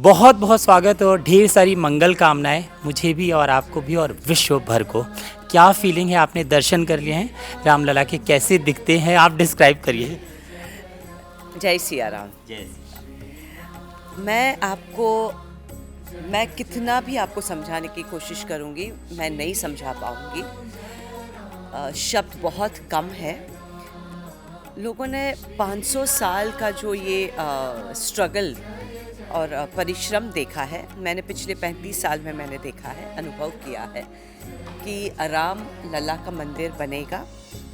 बहुत बहुत स्वागत और ढेर सारी मंगल कामनाएं मुझे भी और आपको भी और विश्व भर को। क्या फीलिंग है, आपने दर्शन कर लिए हैं रामलला के, कैसे दिखते हैं आप डिस्क्राइब करिए। जय सिया राम। जय। मैं कितना भी आपको समझाने की कोशिश करूंगी, मैं नहीं समझा पाऊंगी। शब्द बहुत कम है। लोगों ने 500 साल का जो ये स्ट्रगल और परिश्रम देखा है, मैंने पिछले 35 साल में मैंने देखा है, अनुभव किया है कि राम लला का मंदिर बनेगा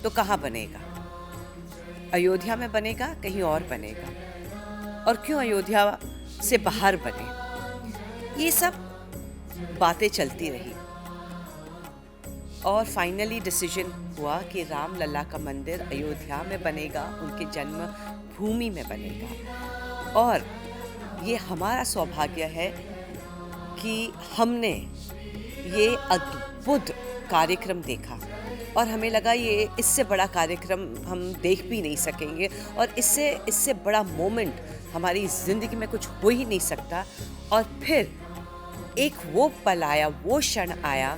तो कहाँ बनेगा? अयोध्या में बनेगा, कहीं और बनेगा, और क्यों अयोध्या से बाहर बने? ये सब बातें चलती रही और फाइनली डिसीजन हुआ कि राम लला का मंदिर अयोध्या में बनेगा, उनके जन्म भूमि में बनेगा। और ये हमारा सौभाग्य है कि हमने ये अद्भुत कार्यक्रम देखा और हमें लगा ये इससे बड़ा कार्यक्रम हम देख भी नहीं सकेंगे और इससे बड़ा मोमेंट हमारी ज़िंदगी में कुछ हो ही नहीं सकता। और फिर एक वो पल आया, वो क्षण आया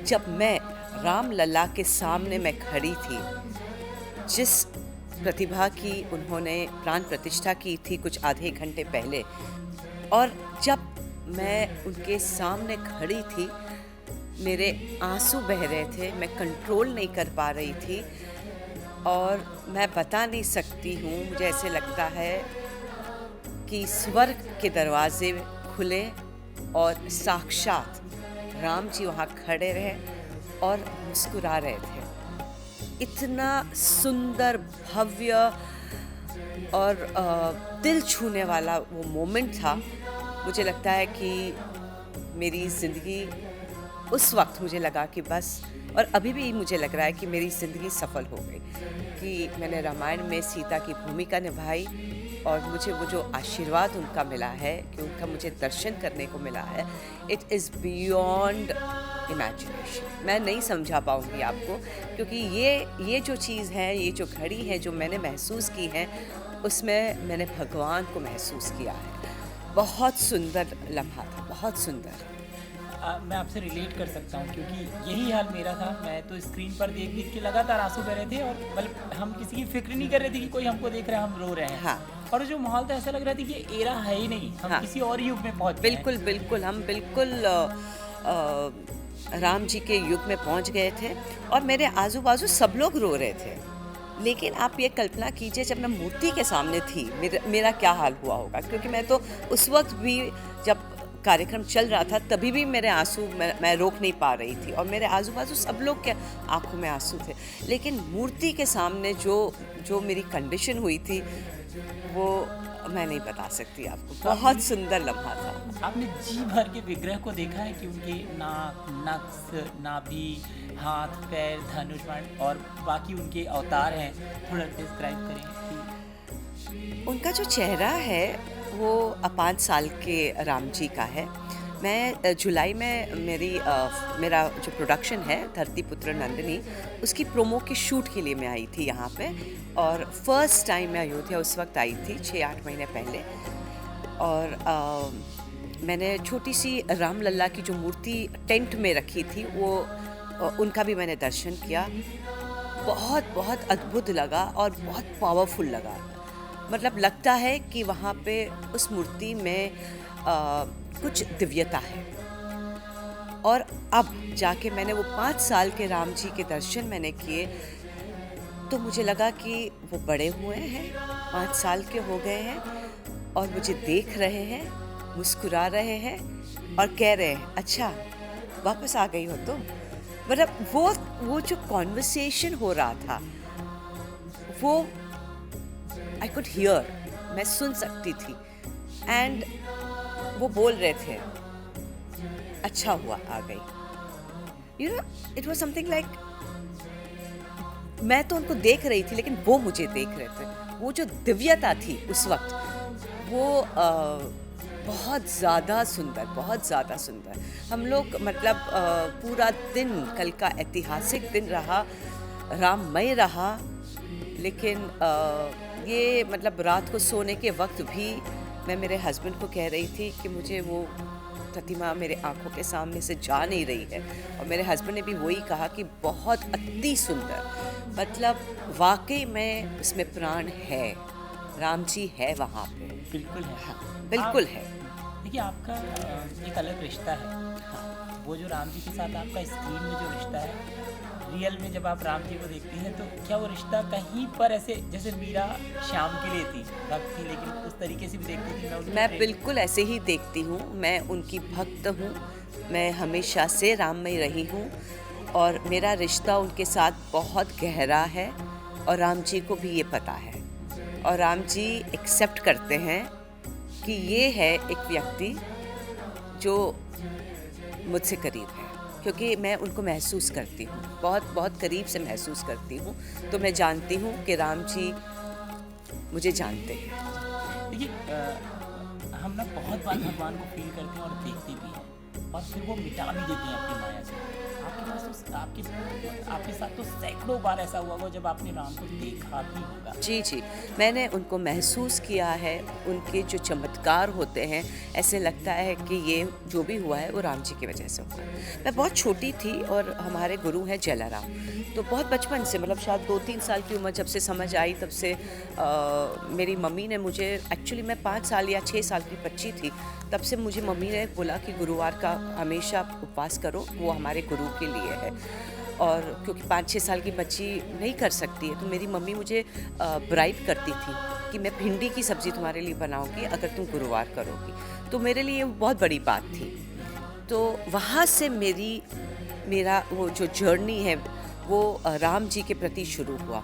जब मैं राम लला के सामने मैं खड़ी थी, जिस प्रतिभा की उन्होंने प्राण प्रतिष्ठा की थी कुछ आधे घंटे पहले। और जब मैं उनके सामने खड़ी थी, मेरे आंसू बह रहे थे, मैं कंट्रोल नहीं कर पा रही थी और मैं बता नहीं सकती हूँ। मुझे ऐसे लगता है कि स्वर्ग के दरवाजे खुले और साक्षात राम जी वहाँ खड़े रहे और मुस्कुरा रहे थे। इतना सुंदर, भव्य और दिल छूने वाला वो मोमेंट था। मुझे लगता है कि मेरी ज़िंदगी उस वक्त मुझे लगा कि बस, और अभी भी मुझे लग रहा है कि मेरी ज़िंदगी सफल हो गई, कि मैंने रामायण में सीता की भूमिका निभाई और मुझे वो जो आशीर्वाद उनका मिला है, कि उनका मुझे दर्शन करने को मिला है, इट इज़ बियॉन्ड इमेजिनेशन। मैं नहीं समझा पाऊँगी आपको, क्योंकि ये जो चीज़ है, ये जो घड़ी है जो मैंने महसूस की है, उसमें मैंने भगवान को महसूस किया है। बहुत सुंदर लम्हा था, बहुत सुंदर। मैं आपसे रिलेट कर सकता हूँ क्योंकि यही हाल मेरा था। मैं तो स्क्रीन पर देख देख के लगातार आंसू बह रहे थे और मतलब हम किसी की फिक्र नहीं कर रहे थे कि कोई हमको देख रहा है, हम रो रहे हैं। हाँ। और जो माहौल था, ऐसा लग रहा था कि ये एरा है ही नहीं, हम हाँ। किसी और युग में पहुँच गए हैं। बिल्कुल बिल्कुल, हम बिल्कुल राम जी के युग में पहुंच गए थे और मेरे आजू बाजू सब लोग रो रहे थे। लेकिन आप ये कल्पना कीजिए, जब मैं मूर्ति के सामने थी, मेरा क्या हाल हुआ होगा, क्योंकि मैं तो उस वक्त भी, जब कार्यक्रम चल रहा था, तभी भी मेरे आंसू मैं रोक नहीं पा रही थी और मेरे आजू बाजू सब लोग के आंखों में आंसू थे। लेकिन मूर्ति के सामने जो मेरी कंडीशन हुई थी, वो मैं नहीं बता सकती आपको। बहुत सुंदर लम्हा था। आपने जी भर के विग्रह को देखा है कि उनके नाक, नक्स, नाभि, हाथ, पैर, धनुष बाण और बाकी उनके अवतार हैं, थोड़ा डिस्क्राइब करें। उनका जो चेहरा है वो 5 साल के राम जी का है। मैं जुलाई में मेरा जो प्रोडक्शन है धरतीपुत्र नंदिनी, उसकी प्रोमो के शूट के लिए मैं आई थी यहाँ पे। और फर्स्ट टाइम मैं अयोध्या उस वक्त आई थी 6-8 महीने पहले। और मैंने छोटी सी राम लल्ला की जो मूर्ति टेंट में रखी थी, वो उनका भी मैंने दर्शन किया। बहुत बहुत अद्भुत लगा और बहुत पावरफुल लगा। मतलब लगता है कि वहाँ पे उस मूर्ति में कुछ दिव्यता है। और अब जाके मैंने वो 5 साल के राम जी के दर्शन मैंने किए, तो मुझे लगा कि वो बड़े हुए हैं, 5 साल के हो गए हैं और मुझे देख रहे हैं, मुस्कुरा रहे हैं और कह रहे हैं, अच्छा वापस आ गई हो तुम। मतलब वो जो कॉन्वर्सेशन हो रहा था, वो आई कुड हियर, मैं सुन सकती थी। एंड वो बोल रहे थे, अच्छा हुआ आ गई। You know, it was something like, मैं तो उनको देख रही थी लेकिन वो मुझे देख रहे थे। वो जो दिव्यता थी उस वक्त, वो बहुत ज़्यादा सुंदर, बहुत ज़्यादा सुंदर। हम लोग मतलब पूरा दिन, कल का ऐतिहासिक दिन रहा, राममय रहा। लेकिन ये मतलब रात को सोने के वक्त भी मैं मेरे हस्बैंड को कह रही थी कि मुझे वो प्रतिमा मेरे आंखों के सामने से जा नहीं रही है, और मेरे हस्बैंड ने भी वही कहा कि बहुत अति सुंदर, मतलब वाकई में इसमें प्राण है, राम जी है वहाँ पे। बिल्कुल है। हाँ, बिल्कुल आप- है। देखिए आपका एक अलग रिश्ता है। हाँ, वो जो राम जी के साथ आपका स्क्रीन में जो रिश्ता है, रियल में जब आप राम जी को देखती हैं तो क्या वो रिश्ता कहीं पर ऐसे, जैसे मीरा श्याम के लिए थी, भक्त थी, लेकिन उस तरीके से भी देखती थी? मैं बिल्कुल ऐसे ही देखती हूँ, मैं उनकी भक्त हूँ, मैं हमेशा से राममय रही हूँ, और मेरा रिश्ता उनके साथ बहुत गहरा है, और राम जी को भी ये पता है, और राम जी एक्सेप्ट करते हैं कि ये है एक व्यक्ति जो मुझसे करीब है, क्योंकि मैं उनको महसूस करती हूँ, बहुत बहुत करीब से महसूस करती हूँ, तो मैं जानती हूँ कि राम जी मुझे जानते हैं। देखिए हम ना बहुत बार भगवान को फील करते हैं और देखते भी हैं, और फिर वो मिटा भी देते हैं अपनी माया से। आपके पास तो आपके साथ तो सैकड़ों बार ऐसा हुआ होगा जब आपने राम को देखा भी होगा। जी जी, मैंने उनको महसूस किया है, उनके जो चमत्कार होते हैं, ऐसे लगता है कि ये जो भी हुआ है वो राम जी की वजह से हुआ। मैं बहुत छोटी थी और हमारे गुरु हैं जलाराम, तो बहुत बचपन से, मतलब शायद 2-3 साल की उम्र जब से समझ आई तब से मेरी मम्मी ने मुझे, एक्चुअली मैं 5 साल या 6 साल की बच्ची थी, तब से मुझे मम्मी ने बोला कि गुरुवार का हमेशा उपवास करो, वो हमारे गुरु के लिए है। और क्योंकि 5-6 साल की बच्ची नहीं कर सकती है, तो मेरी मम्मी मुझे ब्राइब करती थी कि मैं भिंडी की सब्ज़ी तुम्हारे लिए बनाऊंगी अगर तुम गुरुवार करोगी। तो मेरे लिए वो बहुत बड़ी बात थी। तो वहाँ से मेरा वो जो जर्नी है वो राम जी के प्रति शुरू हुआ।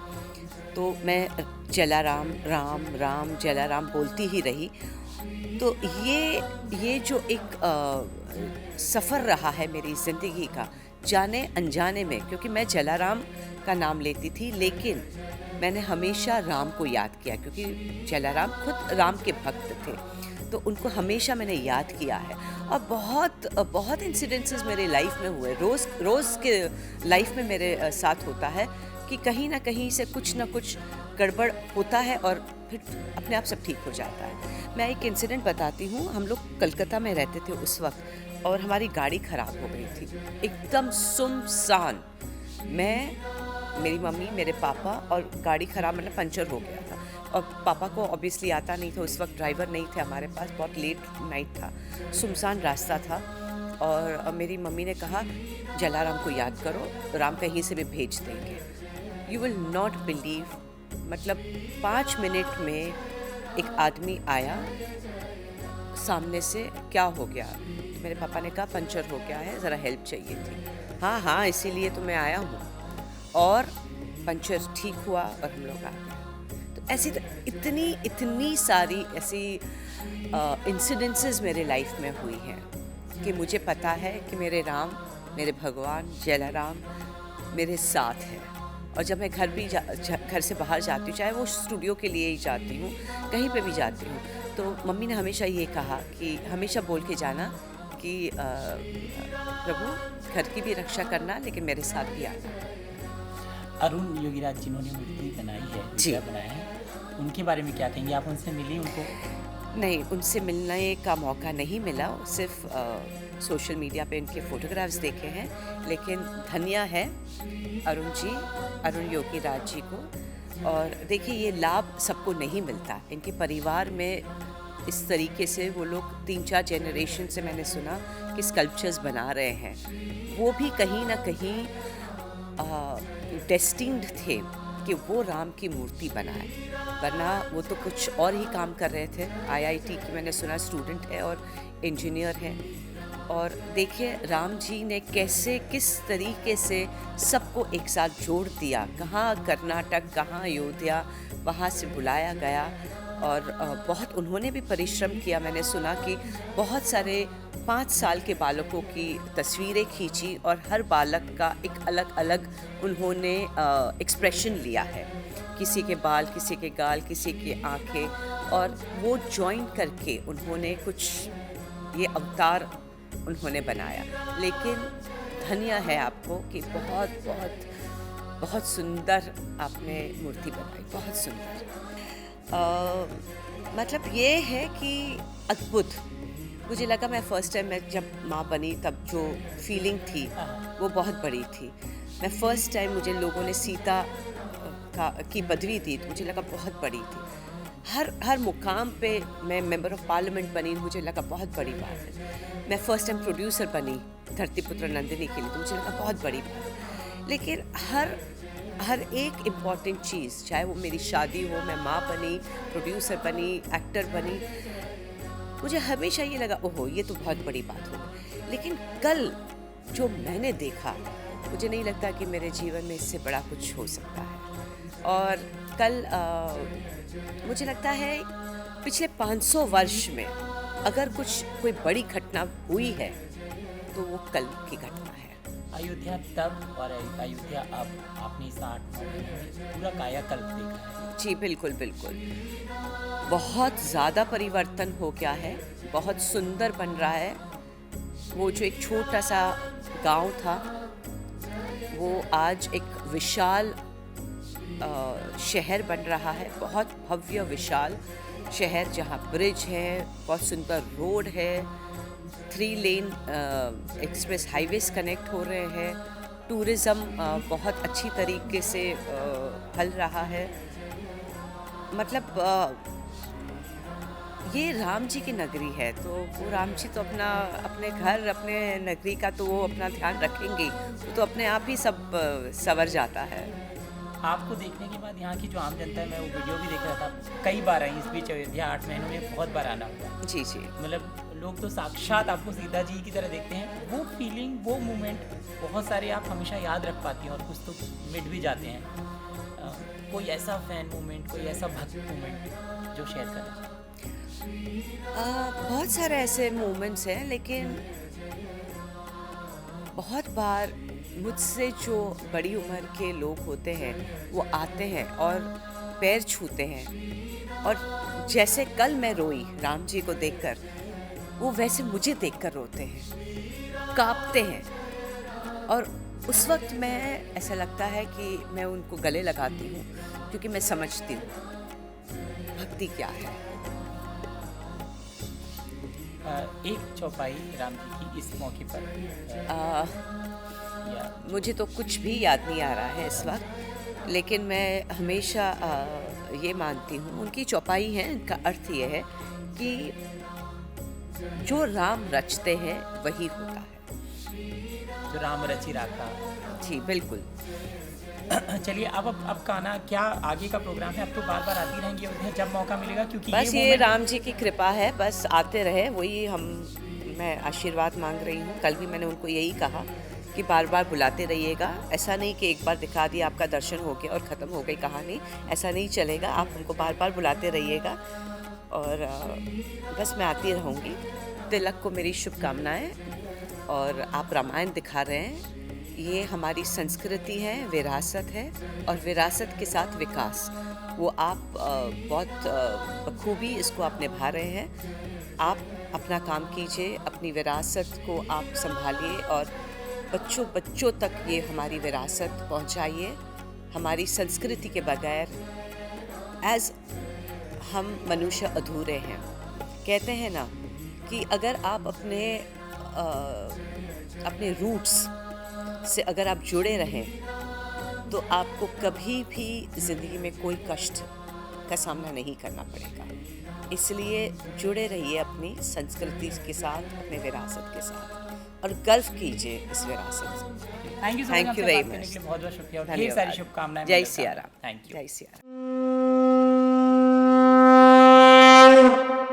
तो मैं जलाराम राम राम जलाराम बोलती ही रही। तो ये जो एक सफ़र रहा है मेरी ज़िंदगी का, जाने अनजाने में, क्योंकि मैं जलाराम का नाम लेती थी, लेकिन मैंने हमेशा राम को याद किया, क्योंकि जलाराम खुद राम के भक्त थे, तो उनको हमेशा मैंने याद किया है। और बहुत इंसिडेंसेस मेरे लाइफ में हुए, रोज़ के लाइफ में मेरे साथ होता है कि कहीं ना कहीं से कुछ ना कुछ गड़बड़ होता है और फिर अपने आप सब ठीक हो जाता है। मैं एक इंसिडेंट बताती हूँ। हम लोग कलकत्ता में रहते थे उस वक्त, और हमारी गाड़ी ख़राब हो गई थी, एकदम सुनसान। मैं, मेरी मम्मी, मेरे पापा, और गाड़ी ख़राब मतलब पंचर हो गया था, और पापा को ऑब्वियसली आता नहीं था, उस वक्त ड्राइवर नहीं थे हमारे पास, बहुत लेट नाइट था, सुनसान रास्ता था। और मेरी मम्मी ने कहा जलाराम को याद करो, राम कहीं से भी भेज देंगे। यू विल नॉट बिलीव, मतलब 5 मिनट में एक आदमी आया सामने से। क्या हो गया? मेरे पापा ने कहा पंचर हो गया है, ज़रा हेल्प चाहिए थी। हाँ हाँ, इसीलिए तो मैं आया हूँ। और पंचर ठीक हुआ और हम लोग आ गए। तो ऐसी इतनी सारी ऐसी इंसिडेंसेस मेरे लाइफ में हुई हैं कि मुझे पता है कि मेरे राम, मेरे भगवान जलाराम मेरे साथ है। और जब मैं घर से बाहर जाती हूँ, चाहे वो स्टूडियो के लिए ही जाती हूँ, कहीं पे भी जाती हूँ, तो मम्मी ने हमेशा ये कहा कि हमेशा बोल के जाना कि प्रभु घर की भी रक्षा करना, लेकिन मेरे साथ भी आना। अरुण योगीराज जिन्होंने मूर्ति बनाई है, जी, बनाया है, उनके बारे में क्या कहेंगे? आप उनसे मिली उनको? नहीं, उनसे मिलने का मौका नहीं मिला, सिर्फ सोशल मीडिया पे इनके फ़ोटोग्राफ्स देखे हैं। लेकिन धन्य है अरुण जी, अरुण योगीराज जी को। और देखिए, ये लाभ सबको नहीं मिलता। इनके परिवार में इस तरीके से वो लोग 3-4 जनरेशन से मैंने सुना कि स्कल्पचर्स बना रहे हैं। वो भी कहीं ना कहीं डेस्टिन्ड थे कि वो राम की मूर्ति बनाए, वरना वो तो कुछ और ही काम कर रहे थे। IIT की मैंने सुना स्टूडेंट है और इंजीनियर है। और देखिए राम जी ने कैसे, किस तरीके से सबको एक साथ जोड़ दिया। कहाँ कर्नाटक, कहाँ अयोध्या, वहाँ से बुलाया गया। और बहुत उन्होंने भी परिश्रम किया। मैंने सुना कि बहुत सारे 5 साल के बालकों की तस्वीरें खींची और हर बालक का एक अलग अलग उन्होंने एक्सप्रेशन लिया है। किसी के बाल, किसी के गाल, किसी की आँखें, और वो जॉइन करके उन्होंने कुछ ये अवतार उन्होंने बनाया। लेकिन धन्य है आपको कि बहुत बहुत बहुत सुंदर आपने मूर्ति बनाई, बहुत सुंदर। मतलब ये है कि अद्भुत। मुझे लगा मैं फर्स्ट टाइम मैं जब माँ बनी तब जो फीलिंग थी हाँ। वो बहुत बड़ी थी। मैं फर्स्ट टाइम मुझे लोगों ने सीता की पदवी दी तो मुझे लगा बहुत बड़ी थी। हर मुकाम पे मैं मेंबर ऑफ पार्लियामेंट बनी, मुझे लगा बहुत बड़ी बात है। मैं फर्स्ट टाइम प्रोड्यूसर बनी धरतीपुत्र नंदिनी के लिए तो मुझे लगा बहुत बड़ी बात है। लेकिन हर एक इम्पॉर्टेंट चीज़, चाहे वो मेरी शादी हो, मैं माँ बनी, प्रोड्यूसर बनी, एक्टर बनी, मुझे हमेशा ये लगा ओहो ये तो बहुत बड़ी बात हो। लेकिन कल जो मैंने देखा मुझे नहीं लगता कि मेरे जीवन में इससे बड़ा कुछ हो सकता है। और कल मुझे लगता है पिछले 500 वर्ष में अगर कोई बड़ी घटना हुई है तो वो कल की घटना है। अयोध्या तब और अयोध्या अब आपने 60 में पूरा कायाकल्प देखा है। जी बिल्कुल बिल्कुल, बहुत ज़्यादा परिवर्तन हो गया है, बहुत सुंदर बन रहा है। वो जो एक छोटा सा गांव था वो आज एक विशाल शहर बन रहा है, बहुत भव्य विशाल शहर जहाँ ब्रिज है, बहुत सुंदर रोड है, 3 लेन एक्सप्रेस हाईवेज कनेक्ट हो रहे हैं, टूरिज़्म बहुत अच्छी तरीके से फल रहा है। मतलब ये राम जी की नगरी है तो वो राम जी तो अपने घर अपने नगरी का तो वो अपना ध्यान रखेंगे, वो तो अपने आप ही सब संवर जाता है। आपको देखने के बाद यहाँ की जो आम जनता है, मैं वो वीडियो भी देख रहा था, कई बार आई इस बीच अयोध्या 8 महीनों में बहुत बार आना हुआ। जी जी, मतलब लोग तो साक्षात आपको सीता जी की तरह देखते हैं। वो फीलिंग, वो मोमेंट बहुत सारे आप हमेशा याद रख पाती हैं और कुछ तो मिट भी जाते हैं। कोई ऐसा फैन मोमेंट, कोई ऐसा भक्त मोमेंट जो शेयर करना चाहिए? बहुत सारे ऐसे मोमेंट्स हैं, लेकिन बहुत बार मुझसे जो बड़ी उम्र के लोग होते हैं वो आते हैं और पैर छूते हैं, और जैसे कल मैं रोई राम जी को देखकर, वो वैसे मुझे देखकर रोते हैं, कांपते हैं। और उस वक्त मैं ऐसा लगता है कि मैं उनको गले लगाती हूँ, क्योंकि मैं समझती हूँ भक्ति क्या है। एक चौपाई राम जी की इस मौके पर या मुझे तो कुछ भी याद नहीं आ रहा है इस वक्त, लेकिन मैं हमेशा ये मानती हूँ, उनकी चौपाई है, इनका अर्थ ये है कि जो राम रचते हैं वही होता है। जो राम रचि राखा। जी बिल्कुल। चलिए अब गाना क्या आगे का प्रोग्राम है? अब तो बार बार आती रहेंगी अयोध्या जब मौका मिलेगा, क्योंकि बस ये moment- राम जी की कृपा है, बस आते रहे, वही मैं आशीर्वाद मांग रही हूँ। कल भी मैंने उनको यही कहा कि बार बार बुलाते रहिएगा, ऐसा नहीं कि एक बार दिखा दिया आपका दर्शन हो गया और ख़त्म हो गई कहानी, ऐसा नहीं चलेगा, आप हमको बार बार बुलाते रहिएगा। और बस मैं आती रहूँगी। तिलक को मेरी शुभकामनाएँ। और आप रामायण दिखा रहे हैं, ये हमारी संस्कृति है, विरासत है, और विरासत के साथ विकास, वो आप बहुत बखूबी इसको आप निभा रहे हैं। आप अपना काम कीजिए, अपनी विरासत को आप संभालिए और बच्चों तक ये हमारी विरासत पहुंचाइए। हमारी संस्कृति के बगैर एज हम मनुष्य अधूरे हैं। कहते हैं ना कि अगर आप अपने रूट्स से अगर आप जुड़े रहें तो आपको कभी भी ज़िंदगी में कोई कष्ट का सामना नहीं करना पड़ेगा। इसलिए जुड़े रहिए अपनी संस्कृति के साथ, अपने विरासत के साथ, और गर्व कीजिए इस विरासत से। Thank you Thank you very much. बहुत बहुत शुक्रिया और ढेर धन्यवाद। सारी शुभकामनाएं। जय सिया राम। Thank you. जय सिया राम।